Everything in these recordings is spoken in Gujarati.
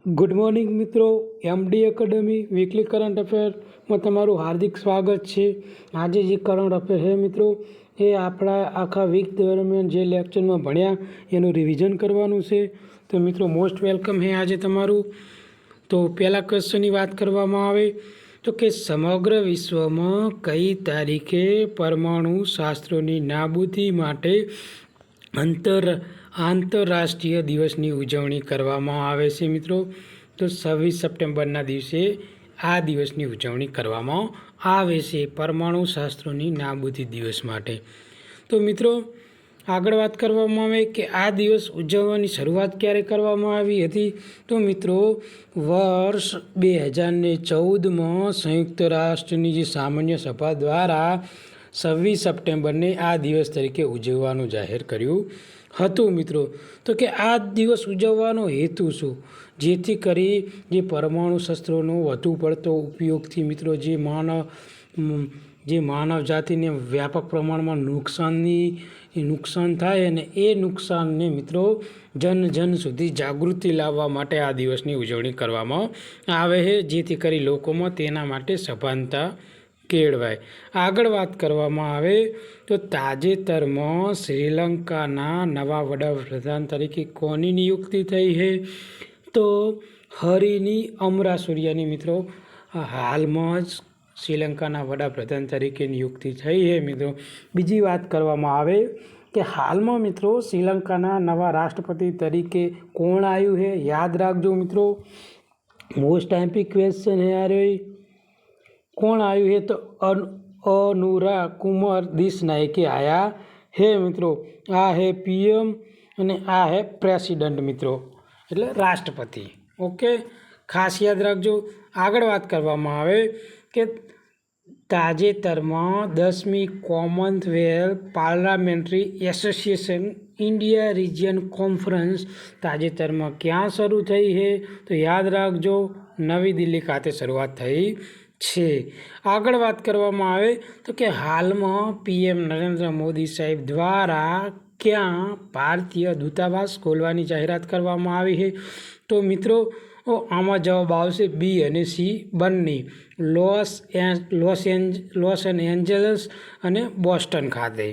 ગુડ મોર્નિંગ મિત્રો, એમડી એકેડમી વીકલી કરંટ અફેરમાં તમારું હાર્દિક સ્વાગત છે। આજે જે કરંટ અફેર છે મિત્રો, એ આપણા આખા વીક દરમિયાન જે લેક્ચરમાં ભણ્યા એનું રિવિઝન કરવાનું છે। તો મિત્રો મોસ્ટ વેલકમ છે આજે તમારું। તો પહેલા ક્વેશ્ચનની વાત કરવામાં આવે તો કે સમગ્ર વિશ્વમાં કઈ તારીખે પરમાણુ શાસ્ત્રોની નાબૂદી માટે આંતરરાષ્ટ્રીય દિવસની ઉજવણી કરવામાં આવે છે મિત્રો? તો 26 સપ્ટેમ્બરના દિવસે આ દિવસની ઉજવણી કરવામાં આવે છે, પરમાણુ શાસ્ત્રોની નાબૂદી દિવસ માટે। તો મિત્રો આગળ વાત કરવામાં આવે કે આ દિવસ ઉજવવાની શરૂઆત ક્યારે કરવામાં આવી હતી? તો મિત્રો વર્ષ 2014માં સંયુક્ત રાષ્ટ્રની જે સામાન્ય સભા દ્વારા 26 સપ્ટેમ્બરને આ દિવસ તરીકે ઉજવવાનું જાહેર કર્યું હતું મિત્રો। તો કે આ દિવસ ઉજવવાનો હેતુ શું? જેથી કરી જે પરમાણુ શસ્ત્રોનો વધુ પડતો ઉપયોગથી મિત્રો જે માનવ જાતિને વ્યાપક પ્રમાણમાં નુકસાન થાય અને એ નુકસાનને મિત્રો જન સુધી જાગૃતિ લાવવા માટે આ દિવસની ઉજવણી કરવામાં આવે છે, જેથી કરી લોકોમાં તેના માટે સભાનતા કેળવાય। આગળ વાત કરવામાં આવે તો તાજેતરમાં શ્રીલંકાના નવા વડાપ્રધાન તરીકે કોની નિયુક્તિ થઈ છે? તો હરિની અમરાસુરિયાની મિત્રો હાલમાં જ શ્રીલંકાના વડાપ્રધાન તરીકે નિયુક્તિ થઈ છે મિત્રો। બીજી વાત કરવામાં આવે કે હાલમાં મિત્રો શ્રીલંકાના નવા રાષ્ટ્રપતિ તરીકે કોણ આવ્યું છે? યાદ રાખજો મિત્રો, મોસ્ટ એમ્પી ક્વેશ્ચન છે યાર। કોણ આવ્યું છે? તો અનુરા કુમાર દિસનાયકે આયા હે મિત્રો। આ હે પીએમ અને આ હે પ્રેસિડન્ટ મિત્રો, એટલે રાષ્ટ્રપતિ। ઓકે, ખાસ યાદ રાખજો। આગળ વાત કરવામાં આવે કે તાજેતરમાં 10મી Commonwealth parliamentary association India region conference તાજેતરમાં ક્યાં શરૂ થઈ છે? તો યાદ રાખજો, નવી દિલ્હી ખાતે શરૂઆત થઈ છે। આગળ વાત કરવામાં આવે તો કે હાલમાં પીએમ નરેન્દ્ર મોદી સાહેબ દ્વારા ક્યાં ભારતીય દૂતાવાસ ખોલવાની જાહેરાત કરવામાં આવી છે? તો મિત્રો આમાં જવાબ આવશે બી અને સી બંને, લોસ એન્જલસ અને બોસ્ટન ખાતે।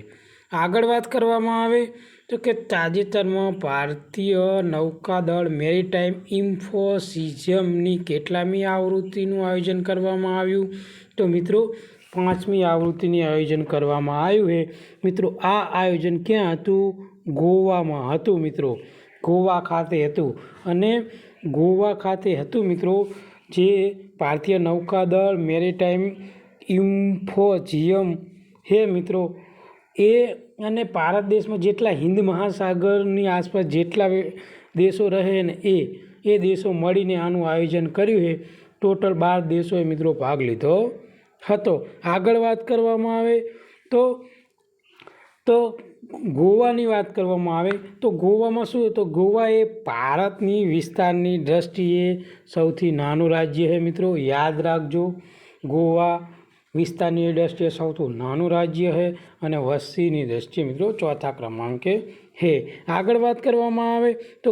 આગળ વાત કરવામાં આવે તો કે તાજેતરમાં ભારતીય નૌકાદળ મેરીટાઈમ ઇન્ફોસિઝમની કેટલામી આવૃત્તિનું આયોજન કરવામાં આવ્યું? તો મિત્રો 5મી આવૃત્તિનું આયોજન કરવામાં આવ્યું છે મિત્રો। આ આયોજન ક્યાં હતું? ગોવામાં હતું મિત્રો, ગોવા ખાતે હતું। અને ગોવા ખાતે હતું મિત્રો જે ભારતીય નૌકાદળ મેરીટાઈમ ઇન્ફોસિઝમ હે મિત્રો। એ અને ભારત દેશમાં જેટલા હિન્દ મહાસાગરની આસપાસ જેટલા દેશો રહે ને એ દેશો મળીને આનું આયોજન કર્યું છે। ટોટલ 12 દેશોએ મિત્રો ભાગ લીધો હતો। આગળ વાત કરવામાં આવે તો ગોવાની વાત કરવામાં આવે તો ગોવામાં શું? તો ગોવા એ ભારતની વિસ્તારની દ્રષ્ટિએ સૌથી નાનું રાજ્ય છે મિત્રો, યાદ રાખજો। ગોવા વિસ્તારની દ્રષ્ટિએ સૌથી નાનું રાજ્ય છે અને વસ્તીની દ્રષ્ટિએ મિત્રો 4થા ક્રમાંકે છે। આગળ વાત કરવામાં આવે તો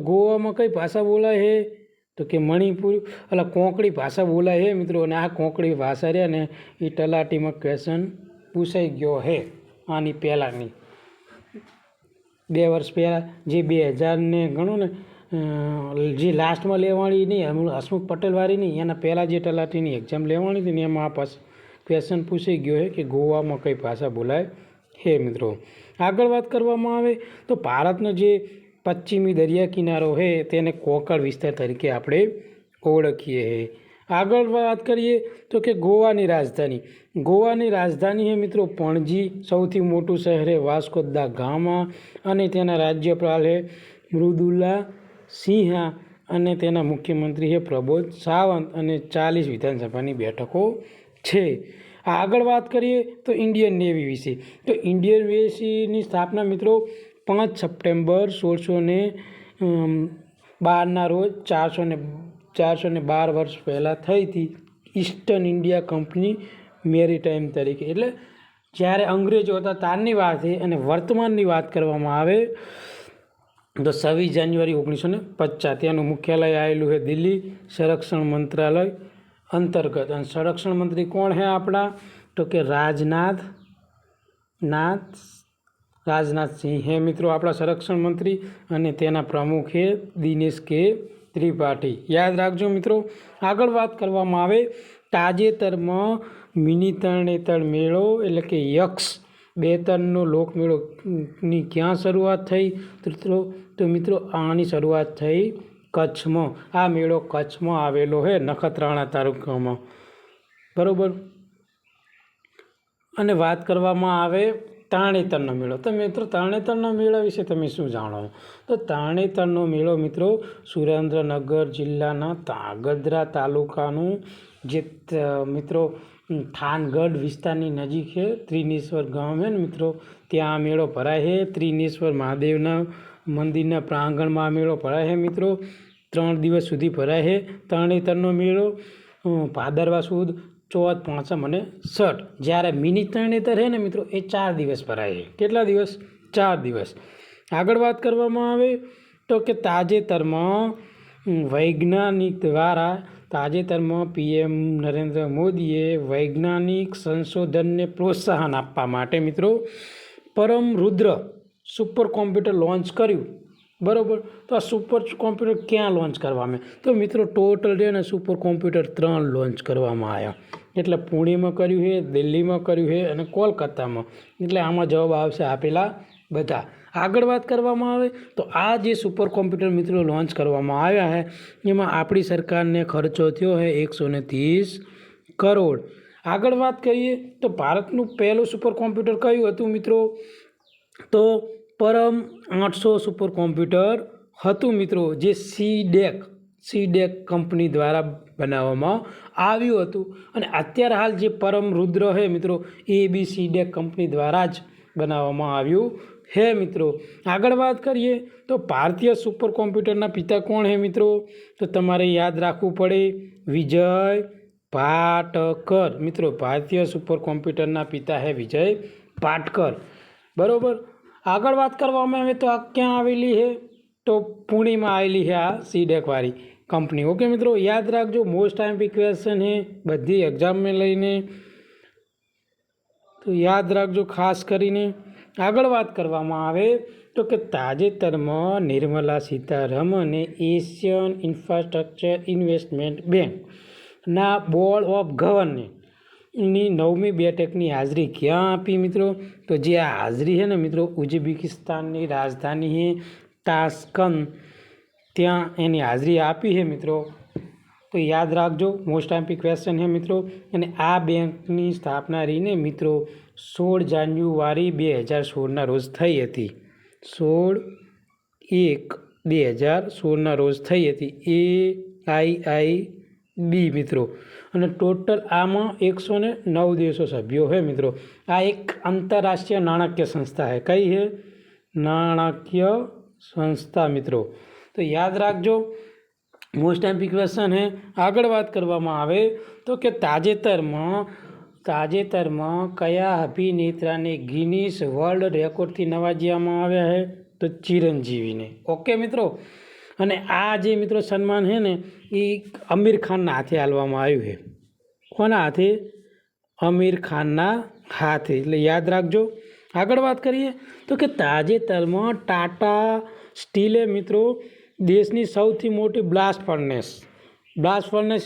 ગોવામાં કઈ ભાષા બોલાય છે? તો કે મણિપુર કોંકણી ભાષા બોલાય છે મિત્રો। અને આ કોંકણી ભાષા રહ્યા ને એ તલાટીમાં ક્વેશ્ચન પૂછાઈ ગયો છે આની પહેલાંની 2 વર્ષ પહેલાં, જે 2000 ગણો ને જે લાસ્ટમાં લેવાણી નહીં, હસમુખ પટેલવાળી નહીં, એના પહેલાં જે તલાટીની એક્ઝામ લેવાની હતી ને એમાં આ ક્વેશ્ચન પૂછાઈ ગયો છે કે ગોવામાં કઈ ભાષા બોલાય છે મિત્રો। આગળ વાત કરવામાં આવે તો ભારતનો જે પશ્ચિમી દરિયા કિનારો છે તેને કોંકણ વિસ્તાર તરીકે આપણે ઓળખીએ છીએ। આગળ વાત કરીએ તો કે ગોવાની રાજધાની છે મિત્રો પણજી। સૌથી મોટું શહેર છે વાસ્કો દા ગામા અને તેના રાજ્યપાલ છે મૃદુલા સિંહા અને તેના મુખ્યમંત્રી છે પ્રબોધ સાવંત અને 40 વિધાનસભાની બેઠકો છે। આગળ વાત કરીએ તો ઇન્ડિયન નેવી વિશે। તો ઇન્ડિયન નેવીની સ્થાપના મિત્રો 5 સપ્ટેમ્બર 1612ના રોજ 412 વર્ષ પહેલાં થઈ હતી ઈસ્ટર્ન ઇન્ડિયા કંપની મેરીટાઈમ તરીકે। એટલે જ્યારે અંગ્રેજો હતા ત્યારની વાત છે અને વર્તમાનની વાત કરવામાં આવે તો 26 જાન્યુઆરી 1950 ત્યાંનું મુખ્યાલય આવેલું છે દિલ્હી સંરક્ષણ મંત્રાલય અંતર્ગત. અને સંરક્ષણ મંત્રી કોણ છે આપણા? તો કે રાજનાથસિંહ હે મિત્રો આપણા સંરક્ષણ મંત્રી. અને તેના પ્રમુખ છે દિનેશ કે ત્રિપાઠી. યાદ રાખજો મિત્રો. આગળ વાત કરવામાં આવે તાજેતરમાં મિની તરણેતર મેળો એટલે કે યક્ષ 2-3નો લોકમેળોની ક્યાં શરૂઆત થઈ? તો મિત્રો આની શરૂઆત થઈ કચ્છમાં. આ મેળો કચ્છમાં આવેલો છે નખત્રાણા તાલુકામાં, બરાબર. અને વાત કરવામાં આવે તરણેતરનો મેળો. તો મિત્રો તરણેતરનો મેળા વિશે તમે શું જાણો? તો તરણેતરનો મેળો મિત્રો સુરેન્દ્રનગર જિલ્લાના ધ્રાંગધ્રા તાલુકાનું જે મિત્રો થાનગઢ વિસ્તારની નજીક છે ત્રિનેશ્વર ગામ છે ને મિત્રો, ત્યાં મેળો ભરાય છે. ત્રિનેશ્વર મહાદેવના મંદિરના પ્રાંગણમાં આ મેળો ભરાય છે મિત્રો. 3 દિવસ સુધી ભરાય છે તરણેતરનો મેળો, ભાદરવા સુદ, ચોથ, પાંચમ અને છઠ. જ્યારે મિની તરણેતર છે ને મિત્રો એ 4 દિવસ ભરાય છે. કેટલા દિવસ? 4 દિવસ. આગળ વાત કરવામાં આવે તો કે તાજેતરમાં પીએમ નરેન્દ્ર મોદીએ વૈજ્ઞાનિક સંશોધનને પ્રોત્સાહન આપવા માટે મિત્રો પરમ રુદ્ર સુપર કોમ્પ્યુટર લોન્ચ કર્યું, બરાબર. તો આ સુપર કોમ્પ્યુટર ક્યાં લોન્ચ કરવામાં? તો મિત્રો ટોટલ છે ને સુપર કોમ્પ્યુટર 3 લોન્ચ કરવામાં આવ્યા. એટલે પુણેમાં કર્યું છે, દિલ્હીમાં કર્યું છે અને કોલકાતામાં. એટલે આમાં જવાબ આવશે આપેલા બધા. આગળ વાત કરવામાં આવે તો આ જે સુપર કોમ્પ્યુટર મિત્રો લોન્ચ કરવામાં આવ્યા છે એમાં આપણી સરકારને ખર્ચો થયો છે 130 કરોડ. આગળ વાત કરીએ તો ભારતનું પહેલું સુપર કોમ્પ્યુટર કયું હતું મિત્રો? તો પરમ 800 સુપર કોમ્પ્યુટર હતું મિત્રો, જે સીડેક કંપની દ્વારા બનાવવામાં આવ્યું હતું. અને અત્યારે હાલ જે પરમ રુદ્ર છે મિત્રો એ બી સીડેક કંપની દ્વારા જ બનાવવામાં આવ્યું હે મિત્રો. આગળ વાત કરીએ તો ભારતીય સુપર કોમ્પ્યુટરના પિતા કોણ હે મિત્રો? તો તમારે યાદ રાખવું પડે વિજય પાટકર. મિત્રો ભારતીય સુપર કોમ્પ્યુટરના પિતા હે વિજય પાટકર, બરાબર. આગળ વાત કરવામાં આવે તો આ ક્યાં આવેલી છે? તો પુણેમાં આવેલી છે આ સીડેકવાળી કંપની. ઓકે મિત્રો, યાદ રાખજો. મોસ્ટ આઈએમપી ક્વેશ્ચન છે બધી એક્ઝામમાં લઈને, તો યાદ રાખજો ખાસ કરીને. આગળ વાત કરવામાં આવે તો કે તાજેતરમાં નિર્મલા સીતારમણે એશિયન ઇન્ફ્રાસ્ટ્રક્ચર ઇન્વેસ્ટમેન્ટ બેંકના બોર્ડ ઓફ ગવર્નરની 9મી બેઠકની હાજરી ક્યાં આપી મિત્રો? તો જે આ હાજરી છે ને મિત્રો ઉઝબેકિસ્તાનની રાજધાની છે તાશ્કંદ, ત્યાં એની હાજરી આપી છે મિત્રો. તો યાદ રાખજો, મોસ્ટ આઈએમપી ક્વેશ્ચન છે મિત્રો. અને આ બેંકની સ્થાપના રહીને મિત્રો 16 જાન્યુઆરી 2016ના રોજ થઈ હતી. 16/1/2016ના રોજ થઈ હતી AIIB મિત્રો. અને ટોટલ આમાં 109 દેશો સભ્યો છે મિત્રો. આ એક આંતરરાષ્ટ્રીય નાણાકીય સંસ્થા છે. કઈ છે? નાણાકીય સંસ્થા મિત્રો. તો યાદ રાખજો, મોસ્ટ આઈએમપી ક્વેશ્ચન છે. આગળ વાત કરવામાં આવે તો કે તાજેતરમાં કયા અભિનેતાને ગિનીસ વર્લ્ડ રેકોર્ડથી નવાજવામાં આવ્યા છે? તો ચિરંજીવીને. ઓકે મિત્રો. અને આ જે મિત્રો સન્માન છે ને એ આમિર ખાનના હાથે આલવામાં આવ્યું છે. કોના હાથે? આમિર ખાનના હાથે. એટલે યાદ રાખજો. આગળ વાત કરીએ તો કે તાજેતરમાં ટાટા સ્ટીલે મિત્રો દેશની સૌથી મોટી બ્લાસ્ટ ફર્નેસ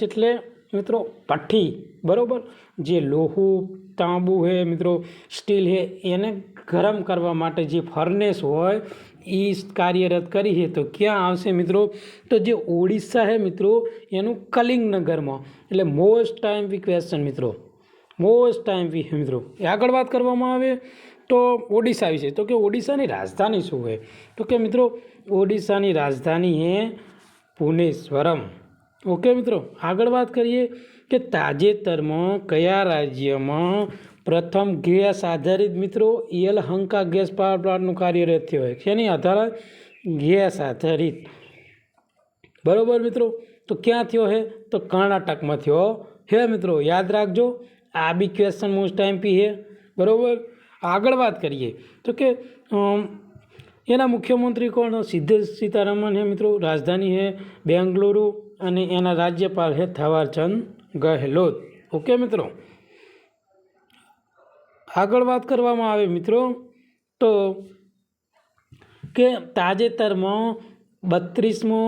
એટલે મિત્રો ભઠ્ઠી, બરાબર. જે લોહું, તાંબુ છે મિત્રો, સ્ટીલ છે એને ગરમ કરવા માટે જે ફર્નેસ હોય એ કાર્યરત કરી છે. તો ક્યાં આવશે મિત્રો? તો જે ઓડિશા છે મિત્રો એનું કલિંગનગરમાં. એટલે મોસ્ટ આઈએમપી ક્વેશ્ચન મિત્રો, મોસ્ટ આઈએમપી મિત્રો. આગળ વાત કરવામાં આવે તો ઓડિશા વિશે, તો કે ઓડિશાની રાજધાની શું છે? તો કે મિત્રો ઓડિશાની રાજધાની છે ભુવનેશ્વરમ. ઓકે મિત્રો. આગળ વાત કરીએ કે તાજેતરમાં કયા રાજ્યમાં પ્રથમ ગેસ આધારિત મિત્રો યલહંકા ગેસ પાવર પ્લાન્ટનું કાર્યરત થયો હોય? શેની આધારિત? ગેસ આધારિત, બરાબર મિત્રો. તો ક્યાં થયો છે? તો કર્ણાટકમાં થયો હે મિત્રો. યાદ રાખજો, આ બી ક્વેશ્ચન મોસ્ટ આઈએમપી છે, બરાબર. આગળ વાત કરીએ તો કે એના મુખ્યમંત્રી કોણ? સિદ્ધાર્થ સીતારામન है મિત્રો। રાજધાની है બેંગલુરુ અને એના રાજ્યપાલ है થાવરચંદ ગેહલોત। ઓકે મિત્રો, આગળ વાત કરવામાં આવે મિત્રો તો કે તાજેતરમાં 32મો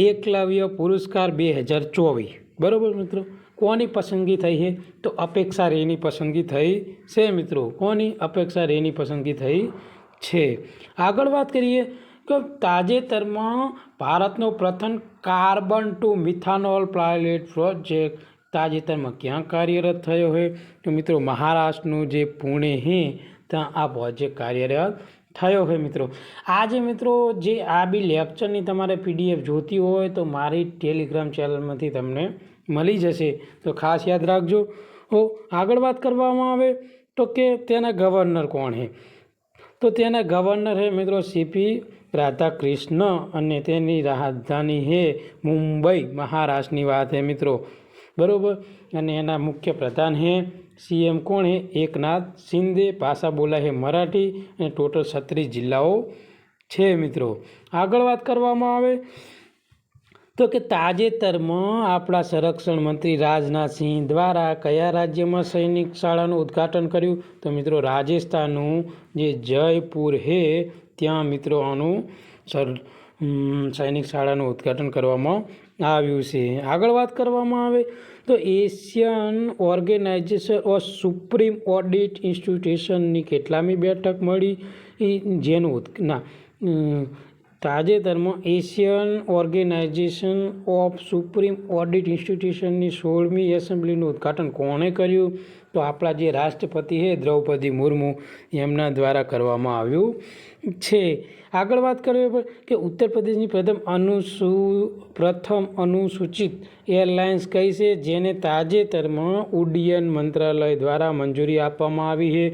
એકલવ્ય પુરસ્કાર 2024 બરાબર મિત્રો કોની પસંદગી થઈ છે? તો અપેક્ષા રેની પસંદગી થઈ છે મિત્રો। કોની? અપેક્ષા રેની પસંદગી થઈ છે। આગળ વાત કરીએ કે તાજેતરમાં ભારતનો પ્રથમ કાર્બન ટુ મિથાનોલ પાયલોટ પ્રોજેક્ટ તાજેતરમાં ક્યાં કાર્યરત થયો છે? તો મિત્રો મહારાષ્ટ્રનું જે પુણે છે ત્યાં આ પ્રોજેક્ટ કાર્યરત થયો છે મિત્રો। આજે મિત્રો જે આ બી લેક્ચરની તમારે PDF જોતી હોય તો મારી ટેલિગ્રામ ચેનલમાંથી તમને મળી જશે, તો ખાસ યાદ રાખજો। આગળ વાત કરવામાં આવે તો કે તેના ગવર્નર કોણ છે? તો તેના ગવર્નર છે મિત્રો CP રાધાકૃષ્ણ અને તેની રાજધાની છે મુંબઈ, મહારાષ્ટ્રની વાત છે મિત્રો બરાબર। અને એના મુખ્ય પ્રધાન છે CM કોણ છે? એકનાથ શિંદે। ભાષા બોલાય છે મરાઠી અને ટોટલ 36 જિલ્લાઓ છે મિત્રો। આગળ વાત કરવામાં આવે તો કે તાજેતરમાં આપણા સંરક્ષણ મંત્રી રાજનાથસિંહ દ્વારા કયા રાજ્યમાં સૈનિક શાળાનું ઉદ્ઘાટન કર્યું? તો મિત્રો રાજસ્થાનનું જે જયપુર છે ત્યાં મિત્રો આનું સૈનિક શાળાનું ઉદ્ઘાટન કરવામાં આવ્યું છે। આગળ વાત કરવામાં આવે તો Asian organisation of supreme audit ઇન્સ્ટિટ્યુશનની કેટલામી બેઠક મળી? જેનું તાજેતરમાં Asian organisation of supreme audit ઇન્સ્ટિટ્યુશનની 16મી એસેમ્બલીનું ઉદ્ઘાટન કોણે કર્યું? તો આપણા જે રાષ્ટ્રપતિ છે દ્રૌપદી મુર્મુ એમના દ્વારા કરવામાં આવ્યું છે। આગળ વાત કરીએ કે ઉત્તર પ્રદેશની પ્રથમ અનુસૂચિત એરલાઇન્સ કઈ છે જેને તાજેતરમાં ઉડ્ડયન મંત્રાલય દ્વારા મંજૂરી આપવામાં આવી છે?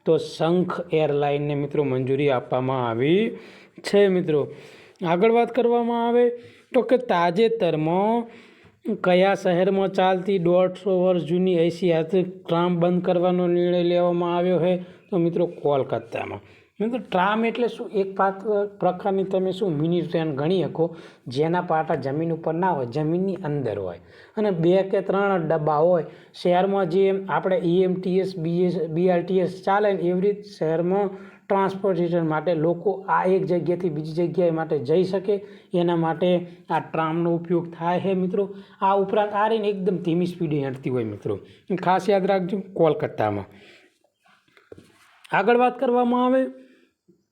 તો શંખ એરલાઇનને મિત્રો મંજૂરી આપવામાં આવી છે મિત્રો। આગળ વાત કરવામાં આવે તો કે તાજેતરમાં કયા શહેરમાં ચાલતી 150 વર્ષ જૂની ઐતિહાસિક ટ્રામ બંધ કરવાનો નિર્ણય લેવામાં આવ્યો છે? તો મિત્રો કોલકાતામાં। મિત્રો ટ્રામ એટલે શું? એક પ્રકારની તમે શું મિની ટ્રેન ગણી શકો જેના પાટા જમીન ઉપર ના હોય, જમીનની અંદર હોય અને 2 કે 3 ડબ્બા હોય। શહેરમાં જે આપણે EMTS BRTS ચાલે ને એવી રીતે શહેરમાં ટ્રાન્સપોર્ટેશન માટે લોકો આ એક જગ્યાથી બીજી જગ્યાએ માટે જઈ શકે એના માટે આ ટ્રામનો ઉપયોગ થાય છે મિત્રો। આ ઉપરાંત આ રહીને એકદમ ધીમી સ્પીડે હેડતી હોય મિત્રો, ખાસ યાદ રાખજો કોલકાતામાં। આગળ વાત કરવામાં આવે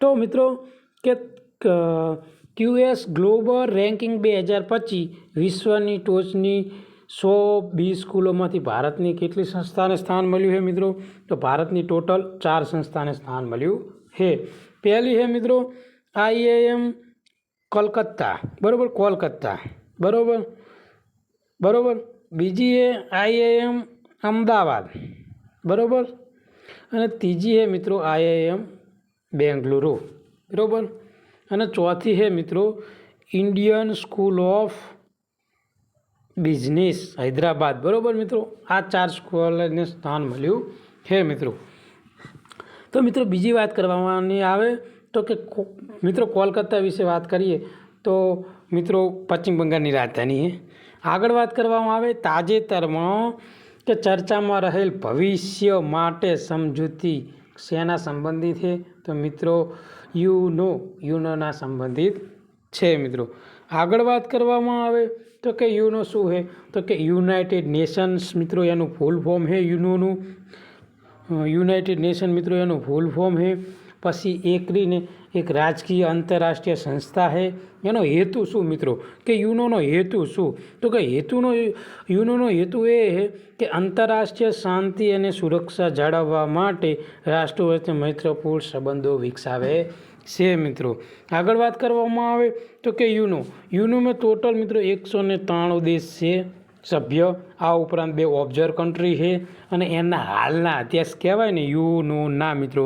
તો મિત્રો કે QS ગ્લોબલ રેન્કિંગ 2025 વિશ્વની ટોચની 120 સ્કૂલોમાંથી ભારતની કેટલી સંસ્થાને સ્થાન મળ્યું છે મિત્રો? તો ભારતની ટોટલ 4 સંસ્થાને સ્થાન મળ્યું છે। પહેલી છે મિત્રો IIM કોલકાતા બરાબર, કોલકાતા બરાબર। બીજી છે IIM અમદાવાદ બરાબર અને ત્રીજી છે મિત્રો IIM બેંગલુરુ બરાબર અને ચોથી છે મિત્રો Indian school of business Hyderabad બરાબર મિત્રો। આ 4 સ્કૂલને સ્થાન મળ્યું છે મિત્રો। તો મિત્રો બીજી વાત કરવામાં આવે તો કે મિત્રો કોલકાતા વિશે વાત કરીએ તો મિત્રો પશ્ચિમ બંગાળની રાજધાની છે। આગળ વાત કરવામાં આવે તાજેતરમાં કે ચર્ચામાં રહેલ ભવિષ્ય માટે સમજૂતી શેના સંબંધિત છે? તો મિત્રો યુનોના સંબંધિત છે મિત્રો। આગળ વાત કરવામાં આવે તો કે યુનો શું છે? તો કે યુનાઇટેડ નેશન્સ મિત્રો એનું ફૂલ ફોર્મ છે યુનોનું। યુનાઇટેડ નેશન મિત્રો એનું ફૂલ ફોર્મ છે। પછી એક રાજકીય આંતરરાષ્ટ્રીય સંસ્થા છે। એનો હેતુ શું મિત્રો? કે યુનોનો હેતુ શું? તો કે યુનોનો હેતુ એ છે કે આંતરરાષ્ટ્રીય શાંતિ અને સુરક્ષા જાળવવા માટે રાષ્ટ્રો વચ્ચે મૈત્રીપૂર્ણ સંબંધો વિકસાવે છે મિત્રો। આગળ વાત કરવામાં આવે તો કે યુનોમાં ટોટલ મિત્રો 193 દેશ છે સભ્ય। આ ઉપરાંત 2 ઓબ્ઝર્વર કન્ટ્રી છે અને એના હાલના અધ્યક્ષ કહેવાય ને યુનોના મિત્રો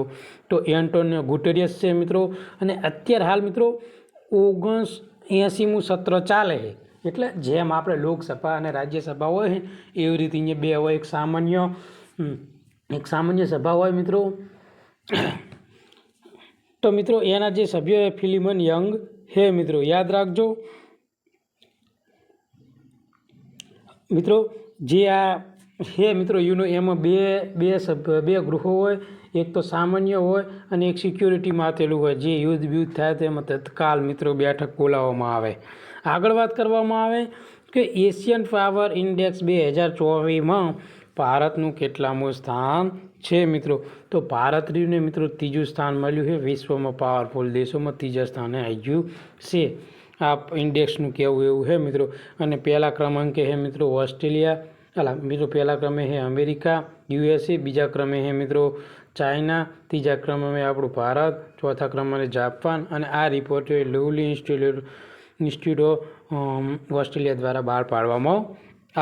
તો એન્ટોનિયો ગુટેરેસ છે મિત્રો। અને અત્યારે હાલ મિત્રો 79મું સત્ર ચાલે છે, એટલે જેમ આપણે લોકસભા અને રાજ્યસભા હોય છે એવી રીતે અહીંયા 2 હોય। એક સામાન્ય સભા હોય મિત્રો તો મિત્રો એના જે સભ્યો ફિલિમન યંગ હે મિત્રો, યાદ રાખજો મિત્રો. જે આ હે મિત્રો એમાં બે ગૃહો હોય, એક તો સામાન્ય હોય અને એક સિક્યોરિટી માટેલું હોય. જે યુદ્ધ થાય તો એમાં તત્કાલ મિત્રો બેઠક બોલાવવામાં આવે. આગળ વાત કરવામાં આવે કે એશિયન પાવર ઇન્ડેક્સ 2024માં ભારતનું કેટલામું સ્થાન છે મિત્રો. તો ભારત રહ્યુંને મિત્રો ત્રીજું સ્થાન મળ્યું છે. વિશ્વમાં પાવરફુલ દેશોમાં ત્રીજા સ્થાને આવી ગયું છે. આ ઇન્ડેક્સનું કહેવું એવું છે મિત્રો. અને પહેલા ક્રમાંકે છે મિત્રો ઓસ્ટ્રેલિયા, મિત્રો પહેલા ક્રમે છે અમેરિકા USA, બીજા ક્રમે છે મિત્રો ચાઇના, ત્રીજા ક્રમે આપણું ભારત, ચોથા ક્રમે જાપાન. અને આ રિપોર્ટ લવલી ઇન્સ્ટિટ્યૂટ ઓસ્ટ્રેલિયા દ્વારા બહાર પાડવામાં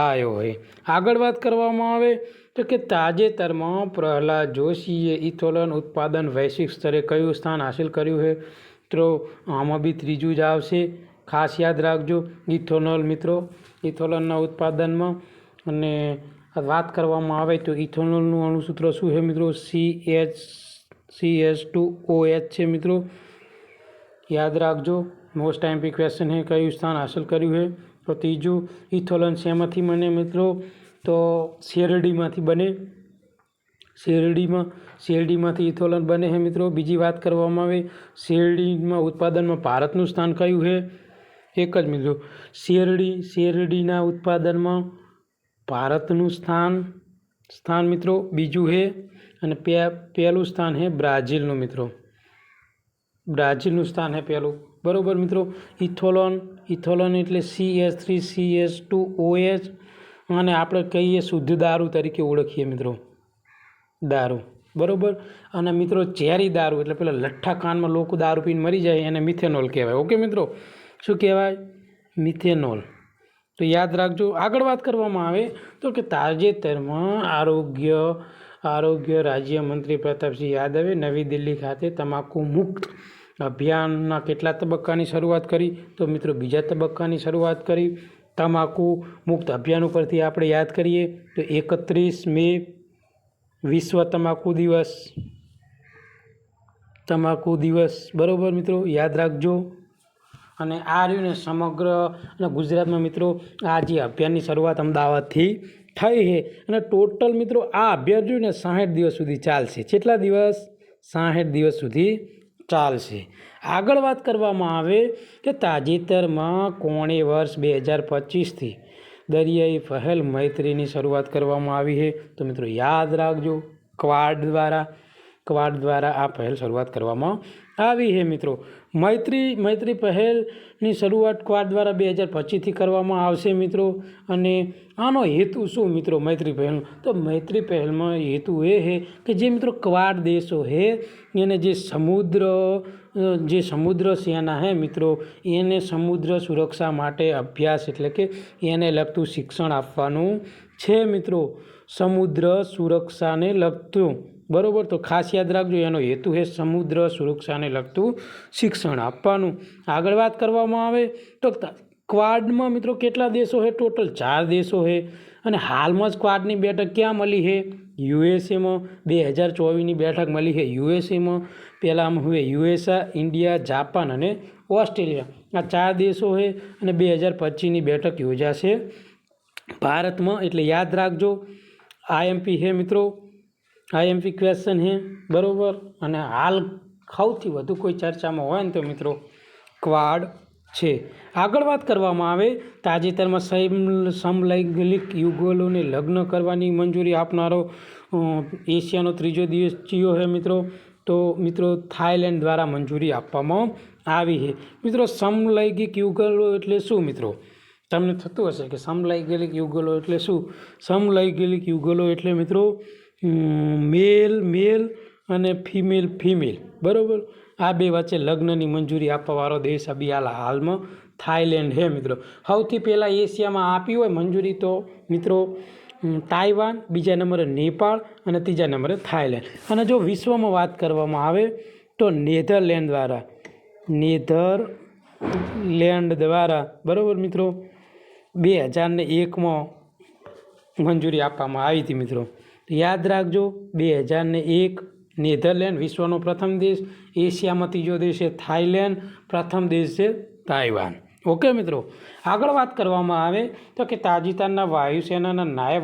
આવ્યો હોય. આગળ વાત કરવામાં આવે તો કે તાજેતરમાં પ્રહલાદ જોશીએ ઇથોનોલ ઉત્પાદન વૈશ્વિક સ્તરે કયું સ્થાન હાંસિલ કર્યું છે? તો આમાં બી ત્રીજું જ આવશે. ખાસ યાદ રાખજો ઇથોનોલ મિત્રો, ઇથોનોલના ઉત્પાદનમાં. અને વાત કરવામાં આવે તો ઇથોનોલનું અણુસૂત્ર શું છે મિત્રો? CH2OH છે મિત્રો, યાદ રાખજો. મોસ્ટ ટાઈમ્પી ક્વેશ્ચન છે. કયું સ્થાન હાંસલ કર્યું છે? તો ત્રીજું. ઇથોનોલ શેમાંથી બને મિત્રો? તો શેરડીમાંથી બને. શેરડીમાંથી ઇથોનોલ બને છે મિત્રો. બીજી વાત કરવામાં આવે શેરડીમાં ઉત્પાદનમાં ભારતનું સ્થાન કયું છે? એક જ મિત્રો, શેરડીના ઉત્પાદનમાં ભારતનું સ્થાન મિત્રો બીજું છે. અને પહેલું સ્થાન છે બ્રાઝિલનું મિત્રો, બ્રાઝિલનું સ્થાન છે પહેલું. બરાબર મિત્રો. ઇથોનોલ એટલે CH3CH2OH, અને આપણે કહીએ શુદ્ધ દારૂ તરીકે ઓળખીએ મિત્રો, દારૂ. બરાબર. અને મિત્રો ઝેરી દારૂ એટલે પેલા લઠ્ઠા કાનમાં લોકો દારૂ પીને મરી જાય એને મિથેનોલ કહેવાય. ઓકે મિત્રો, શું કહેવાય? મિથેનોલ. તો યાદ રાખજો. આગળ વાત કરવામાં આવે તો કે તાજેતરમાં આરોગ્ય રાજ્યમંત્રી પ્રતાપસિંહ યાદવે નવી દિલ્હી ખાતે તમાકુ મુક્ત અભિયાનના કેટલા તબક્કાની શરૂઆત કરી? તો મિત્રો બીજા તબક્કાની શરૂઆત કરી. તમાકુ મુક્ત અભિયાન ઉપરથી આપણે યાદ કરીએ તો 31 મે વિશ્વ તમાકુ દિવસ. બરાબર મિત્રો, યાદ રાખજો. અને આ રહ્યું ને સમગ્ર અને ગુજરાતમાં મિત્રો આ જે અભિયાનની શરૂઆત અમદાવાદથી થઈ છે. અને ટોટલ મિત્રો આ અભિયાન રહ્યું ને 60 દિવસ સુધી ચાલશે. કેટલા દિવસ? 60 દિવસ સુધી ચાલશે. આગળ વાત કરવામાં આવે કે તાજેતરમાં કોણે વર્ષ 2025થી દરિયાઈ પહેલ મૈત્રીની શરૂઆત કરવામાં આવી છે? તો મિત્રો યાદ રાખજો ક્વાડ દ્વારા આ પહેલ શરૂઆત કરવામાં આવી છે મિત્રો. મૈત્રી પહેલની શરૂઆત ક્વાડ દ્વારા 2025થી કરવામાં આવશે મિત્રો. અને આનો હેતુ શું મિત્રો મૈત્રી પહેલનો? તો મૈત્રી પહેલમાં હેતુ એ છે કે જે મિત્રો ક્વાડ દેશો છે એને જે સમુદ્ર સેના છે મિત્રો એને સમુદ્ર સુરક્ષા માટે અભ્યાસ એટલે કે એને લગતું શિક્ષણ આપવાનું છે મિત્રો. સમુદ્ર સુરક્ષાને લગતું. બરાબર. તો ખાસ યાદ રાખજો એનો હેતુ છે સમુદ્ર સુરક્ષાને લગતું શિક્ષણ આપવાનું. આગળ વાત કરવામાં આવે તો ક્વાડમાં મિત્રો કેટલા દેશો છે? ટોટલ 4 દેશો છે. અને હાલમાં જ ક્વાડની બેઠક ક્યાં મળી છે? USAમાં 2024ની બેઠક મળી છે USAમાં. પહેલામાં હવે USA, ઇન્ડિયા, જાપાન અને ઓસ્ટ્રેલિયા. આ 4 દેશો છે. અને 2025ની બેઠક યોજાશે ભારતમાં. એટલે યાદ રાખજો IMP છે મિત્રો, IMP ક્વેશ્ચન છે. બરાબર. અને હાલ સૌથી વધુ કોઈ ચર્ચામાં હોય ને તો મિત્રો ક્વાડ છે. આગળ વાત કરવામાં આવે તાજેતરમાં સમલૈંગિક યુગલોને લગ્ન કરવાની મંજૂરી આપનારો એશિયાનો ત્રીજો દેશ કયો છે મિત્રો? તો મિત્રો થાઈલેન્ડ દ્વારા મંજૂરી આપવામાં આવી છે મિત્રો. સમલૈંગિક યુગલો એટલે શું મિત્રો? તમને થતું હશે કે સમલૈંગિક યુગલો એટલે શું? સમલૈંગિક યુગલો એટલે મિત્રો મેલ અને ફિમેલ. બરાબર. આ બે વચ્ચે લગ્નની મંજૂરી આપવાવાળો દેશ હાલમાં થાઈલેન્ડ છે મિત્રો. સૌથી પહેલાં એશિયામાં આપી હોય મંજૂરી તો મિત્રો તાઇવાન, બીજા નંબરે નેપાળ અને ત્રીજા નંબરે થાઈલેન્ડ. અને જો વિશ્વમાં વાત કરવામાં આવે તો નેધરલેન્ડ દ્વારા બરાબર મિત્રો 2001માં મંજૂરી આપવામાં આવી હતી મિત્રો. યાદ રાખજો 2001 નેધરલેન્ડ વિશ્વનો પ્રથમ દેશ, એશિયામાં ત્રીજો દેશ છે થાઈલેન્ડ, પ્રથમ દેશ છે તાઇવાન. ઓકે મિત્રો, આગળ વાત કરવામાં આવે તો કે તાજેતરના વાયુસેનાના નાયબ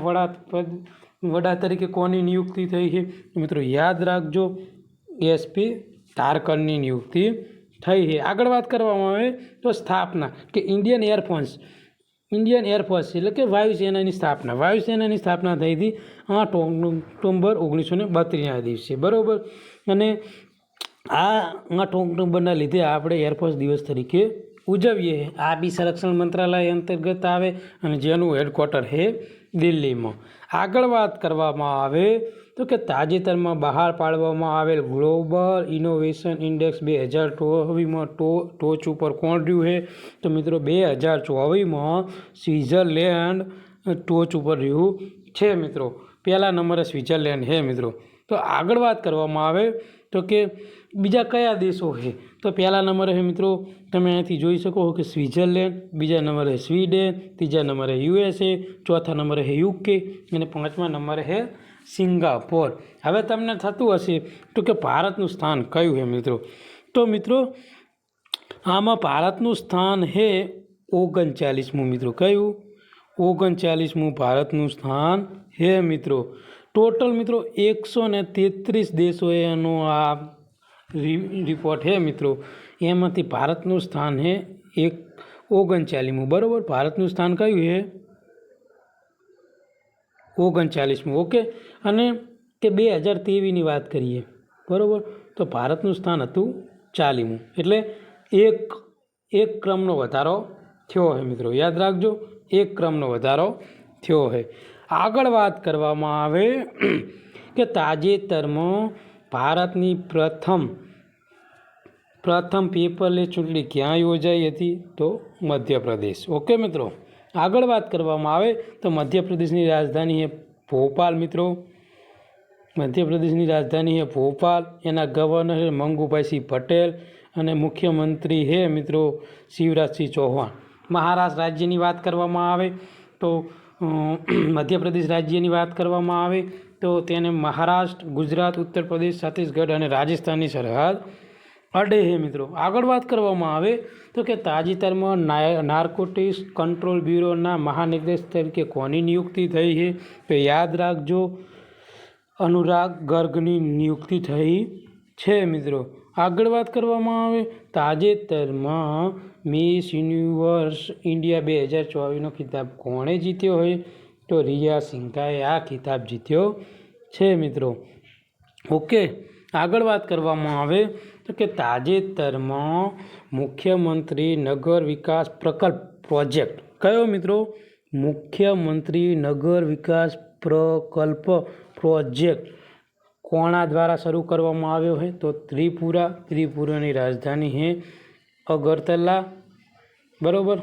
વડા તરીકે કોની નિયુક્તિ થઈ છે? મિત્રો યાદ રાખજો, SP ધારકરની નિયુક્તિ થઈ છે. આગળ વાત કરવામાં આવે તો સ્થાપના કે ઇન્ડિયન એરફોર્સ એટલે કે વાયુસેનાની સ્થાપના થઈ હતી 8 ઓક્ટોબર 1932ના દિવસે, બરાબર. અને આ 8 ઓક્ટોબરના લીધે આપણે એરફોર્સ દિવસ તરીકે ઉજવીએ. આ બી સંરક્ષણ મંત્રાલય અંતર્ગત આવે અને જેનું હેડક્વાર્ટર છે દિલ્હીમાં. આગળ વાત કરવામાં આવે તો કે તાજેતરમાં બહાર પાડવામાં આવેલ ગ્લોબલ ઇનોવેશન ઇન્ડેક્સ 2024માં ટોચ ઉપર કોણ રહ્યું છે? તો મિત્રો 2024માં સ્વિટ્ઝરલેન્ડ ટોચ ઉપર રહ્યું છે મિત્રો. પહેલા નંબરે સ્વિટ્ઝરલેન્ડ છે મિત્રો. તો આગળ વાત કરવામાં આવે તો કે બીજા કયા દેશો છે? તો પહેલા નંબરે છે મિત્રો, તમે અહીંથી જોઈ શકો કે સ્વિટ્ઝરલેન્ડ, બીજા નંબરે સ્વીડન, ત્રીજા નંબરે USA, ચોથા નંબરે છે UK અને પાંચમા નંબરે છે સિંગાપોર. હવે તમને થતું હશે તો કે ભારતનું સ્થાન કયું છે મિત્રો? તો મિત્રો આમાં ભારતનું સ્થાન છે 39મું મિત્રો. કયું? 39મું ભારતનું સ્થાન છે મિત્રો. ટોટલ મિત્રો 133 દેશોએ એનો આ રિપોર્ટ છે મિત્રો. એમાંથી ભારતનું સ્થાન છે 39મું, બરાબર. ભારતનું સ્થાન કયું છે? 39મું. ઓકે. અને કે 2023ની વાત કરીએ, બરાબર, તો ભારતનું સ્થાન હતું 40મું. એટલે એક ક્રમનો વધારો થયો છે મિત્રો. યાદ રાખજો, એક ક્રમનો વધારો થયો છે. આગળ વાત કરવામાં આવે કે તાજેતરમાં ભારતની પ્રથમ પેપરલેસ ચૂંટણી ક્યાં યોજાઈ હતી? તો મધ્યપ્રદેશ. ઓકે મિત્રો. આગળ વાત કરવામાં આવે તો મધ્યપ્રદેશની રાજધાની છે ભોપાલ મિત્રો. મધ્યપ્રદેશની રાજધાની છે ભોપાલ. એના ગવર્નર છે મંગુભાઈ પટેલ અને મુખ્યમંત્રી છે મિત્રો શિવરાજસિંહ ચૌહાણ. મહારાષ્ટ્ર રાજ્યની વાત કરવામાં આવે તો મધ્યપ્રદેશ રાજ્યની વાત કરવામાં આવે તો તેને મહારાષ્ટ્ર, ગુજરાત, ઉત્તર પ્રદેશ, છત્તીસગઢ અને રાજસ્થાનની સરહદ અડે છે મિત્રો. આગળ વાત કરવામાં આવે તો કે તાજેતરમાં નાર્કોટિક્સ કંટ્રોલ બ્યુરોના મહાનિર્દેશક તરીકે કોની નિયુક્તિ થઈ છે? તો યાદ રાખજો, અનુરાગ ગર્ગની નિયુક્તિ થઈ છે મિત્રો. આગળ વાત કરવામાં આવે તાજેતરમાં મિસ યુનિવર્સ ઇન્ડિયા 2024નો ખિતાબ કોણે જીત્યો હોય? તો રિયા સિંઘાએ આ ખિતાબ જીત્યો છે મિત્રો. ઓકે. આગળ વાત કરવામાં આવે તો કે તાજેતરમાં મુખ્યમંત્રી નગર વિકાસ પ્રકલ્પ પ્રોજેક્ટ કયો મિત્રો? મુખ્યમંત્રી નગર વિકાસ પ્રકલ્પ પ્રોજેક્ટ કોના દ્વારા શરૂ કરવામાં આવ્યો છે? તો ત્રિપુરાની રાજધાની છે અગરતલા, બરાબર.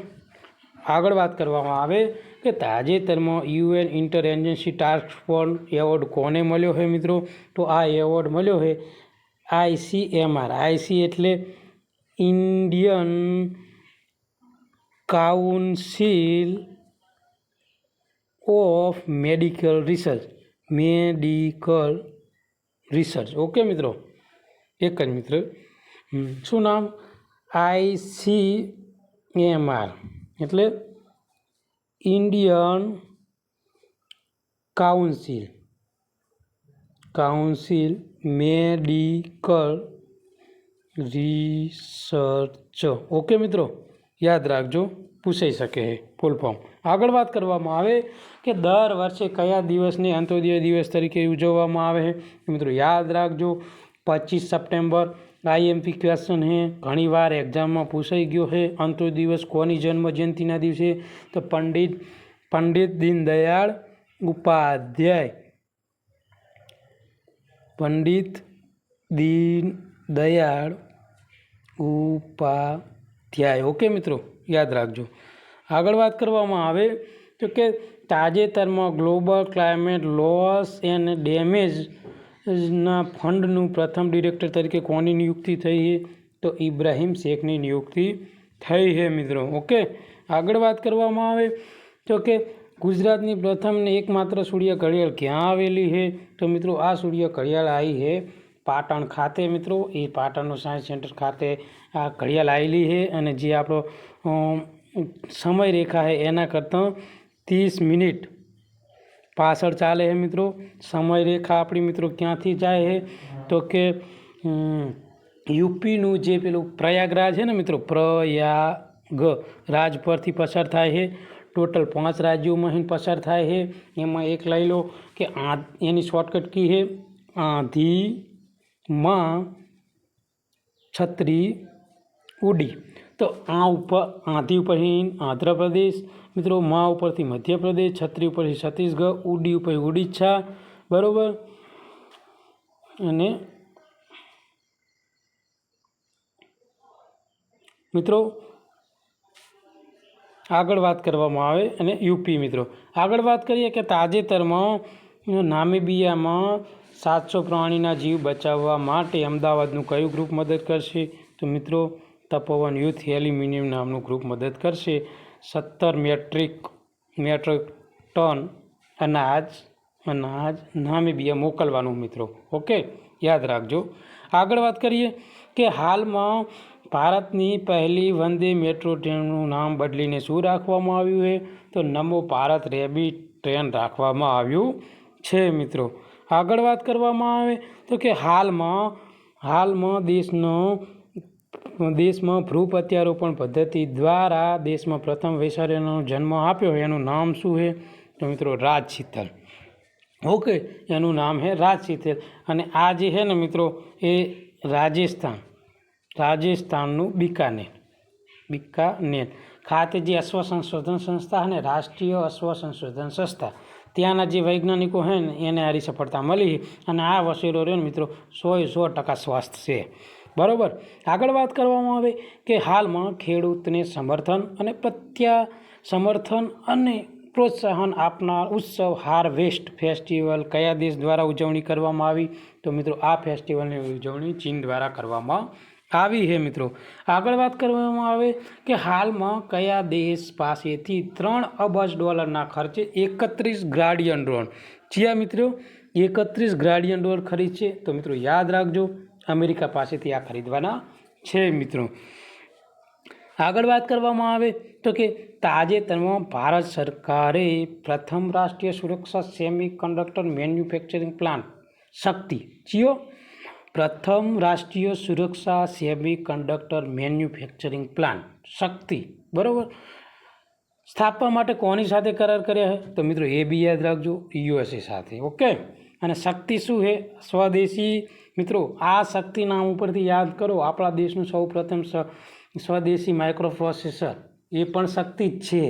આગળ વાત કરવામાં આવે કે તાજેતરમાં UN inter agency task force award કોને મળ્યો છે મિત્રો? તો આ એવોર્ડ મળ્યો છે ICMR. IC એટલે Indian council of medical research. Okay મિત્રો. એક જ મિત્ર, શું નામ? ICMR એટલે Indian council medical research. Okay મિત્રો, યાદ રાખજો, પૂછાઈ શકે છે ફૂલ ફોર્મ. આગળ વાત કરવામાં આવે કે દર વર્ષે કયા દિવસને અંત્યોદય દિવસ તરીકે ઉજવવામાં આવે છે? મિત્રો યાદ રાખજો, 25 સપ્ટેમ્બર. IMP ક્વેશ્ચન છે, ઘણીવાર એક્ઝામમાં પૂછાઈ ગયો છે. અંત્યોદય દિવસ કોની જન્મ જયંતિના દિવસે? તો પંડિત દીનદયાળ ઉપાધ્યાય. પંડિત દીનદયાળ ઉપાધ્યાય. ઓકે મિત્રો, યાદ રાખજો. આગળ વાત કરવામાં આવે તો કે તાજેતરમાં ગ્લોબલ ક્લાઇમેટ લોસ એન્ડ ડેમેજના ફંડનું પ્રથમ ડિરેક્ટર તરીકે કોની નિયુક્તિ થઈ છે? તો ઇબ્રાહિમ શેખની નિયુક્તિ થઈ છે મિત્રો. ઓકે. આગળ વાત કરવામાં આવે તો કે ગુજરાતની પ્રથમ ને એકમાત્ર સૂર્ય ઘડિયાળ ક્યાં આવેલી છે? તો મિત્રો આ સૂર્ય ઘડિયાળ આવી છે પાટણ ખાતે મિત્રો, એ પાટણનું સાયન્સ સેન્ટર ખાતે આ ઘડિયાળ આવેલી છે અને જે આપણો સમય રેખા છે એના કરતાં 30 મિનિટ પાછળ ચાલે છે મિત્રો। સમય રેખા આપણી મિત્રો ક્યાંથી જાય છે તો કે યુપીનું જે પેલું પ્રયાગરાજ છે ને મિત્રો, પ્રયાગ રાજ પરથી પસાર થાય છે। ટોટલ 5 રાજ્યોમાં પસાર થાય છે। એમાં એક લઈ લો કે એની શોર્ટકટ કી છે આંધીમાં છત્રી ઉડી। તો આ ઉપર આંધી ઉપરથી આંધ્રપ્રદેશ મિત્રો, માં ઉપરથી મધ્યપ્રદેશ, છત્રી ઉપરથી છત્તીસગઢ, ઉડી ઉપર ઉડીચ્છા, બરાબર। અને મિત્રો આગળ વાત કરવામાં આવે અને યુપી મિત્રો આગળ વાત કરીએ કે તાજેતરમાં નામીબિયામાં 700 પ્રાણીના જીવ બચાવવા માટે અમદાવાદનું કયું ગ્રુપ મદદ કરશે તો મિત્રો તપોવન યુથ એલ્યુમિનિયમ નામનું ગ્રુપ મદદ કરશે। 17 મેટ્રિક ટન અનાજ નામીબિયા મોકલવાનું મિત્રો, ઓકે, યાદ રાખજો। આગળ વાત કરીએ કે હાલમાં ભારતની પહેલી વંદે મેટ્રો ટ્રેનનું નામ બદલીને શું રાખવામાં આવ્યું છે તો નમો ભારત રેબિટ ટ્રેન રાખવામાં આવ્યું છે મિત્રો। આગળ વાત કરવામાં આવે તો કે હાલમાં દેશમાં ભ્રૂપ પ્રત્યારોપણ પદ્ધતિ દ્વારા દેશમાં પ્રથમ વૈચાર્યનો જન્મ આપ્યો, એનું નામ શું છે તો મિત્રો રાજ શીતલ, ઓકે, એનું નામ છે રાજ શીતલ। અને આ જે છે ને મિત્રો એ રાજસ્થાનનું બીકાનેર ખાતે જે અશ્વ સંશોધન સંસ્થા છે ને, રાષ્ટ્રીય અશ્વ સંશોધન સંસ્થા, ત્યાંના જે વૈજ્ઞાનિકો છે ને એને આરી સફળતા મળી અને આ વસેરો રહ્યો મિત્રો 100% સ્વસ્થ છે, બરાબર। આગળ વાત કરવામાં આવે કે હાલમાં ખેડૂતને સમર્થન અને પ્રોત્સાહન આપનાર ઉત્સવ હાર્વેસ્ટ ફેસ્ટિવલ કયા દેશ દ્વારા ઉજવણી કરવામાં આવી તો મિત્રો આ ફેસ્ટિવલની ઉજવણી ચીન દ્વારા કરવામાં આવી છે મિત્રો। આગળ વાત કરવામાં આવે કે હાલમાં કયા દેશ પાસેથી $3 અબજ ખર્ચે 31 ગાર્ડિયન ડ્રોન, જ્યાં મિત્રો 31 ગાર્ડિયન ડ્રોન ખરીદશે તો મિત્રો યાદ રાખજો અમેરિકા પાસેથી આ ખરીદવાના છે મિત્રો। આગળ વાત કરવામાં આવે તો કે તાજેતરમાં ભારત સરકારે પ્રથમ રાષ્ટ્રીય સુરક્ષા સેમી કંડક્ટર મેન્યુફેક્ચરિંગ પ્લાન્ટ પ્રથમ રાષ્ટ્રીય સુરક્ષા સેમી કંડક્ટર મેન્યુફેક્ચરિંગ પ્લાન્ટ શક્તિ, બરાબર, સ્થાપવા માટે કોની સાથે કરાર કર્યા છે તો મિત્રો એ બી યાદ રાખજો, USA સાથે, ઓકે। અને શક્તિ શું છે? સ્વદેશી મિત્રો, આ શક્તિ નામ ઉપરથી યાદ કરો આપણા દેશનું સૌ પ્રથમ સ્વદેશી માઇક્રો પ્રોસેસર એ પણ શક્તિ જ છે,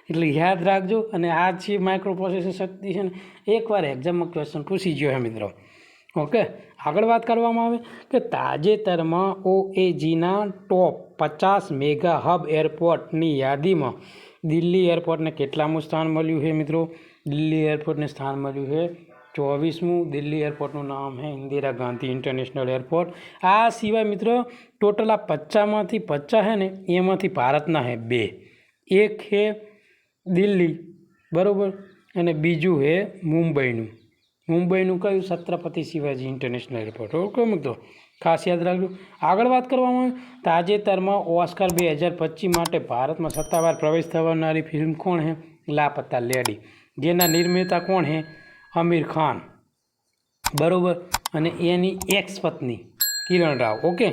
એટલે યાદ રાખજો। અને આ જે માઇક્રો પ્રોસેસર શક્તિ છે ને એકવાર એક્ઝામમાં ક્વેશ્ચન પૂછી ગયો છે મિત્રો, ઓકે। આગળ વાત કરવામાં આવે કે તાજેતરમાં OAGના ટોપ 50 મેગા હબ એરપોર્ટની યાદીમાં દિલ્હી એરપોર્ટને કેટલામું સ્થાન મળ્યું છે મિત્રો? દિલ્હી એરપોર્ટને સ્થાન મળ્યું છે 24મું। દિલ્હી એરપોર્ટનું નામ છે ઇન્દિરા ગાંધી ઇન્ટરનેશનલ એરપોર્ટ। આ સિવાય મિત્રો ટોટલ આ 50માંથી 50 છે ને એમાંથી ભારતના છે 2, એક છે દિલ્હી, બરાબર, અને બીજું છે મુંબઈનું કયું? Chhatrapati Shivaji international airport, okay મિત્રો, ખાસ યાદ રાખજો। આગળ વાત કરવામાં આવે તાજેતરમાં ઓસ્કાર 2025 માટે ભારતમાં સત્તાવાર પ્રવેશ થનારી ફિલ્મ કોણ છે? લાપતા લેડી, જેના નિર્માતા કોણ છે? આમિર ખાન, બરાબર, અને એની એક્સ પત્ની કિરણ રાવ, ઓકે।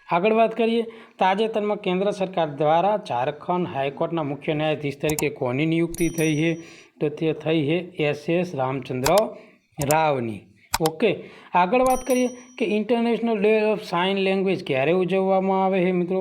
આગળ વાત કરીએ તાજેતરમાં કેન્દ્ર સરકાર દ્વારા ઝારખંડ હાઈકોર્ટના મુખ્ય ન્યાયાધીશ તરીકે કોની નિયુક્તિ થઈ છે તો તે થઈ છે SS રામચંદ્ર રાવની, ઓકે। આગળ વાત કરીએ કે international day of sine language ક્યારે ઉજવવામાં આવે છે મિત્રો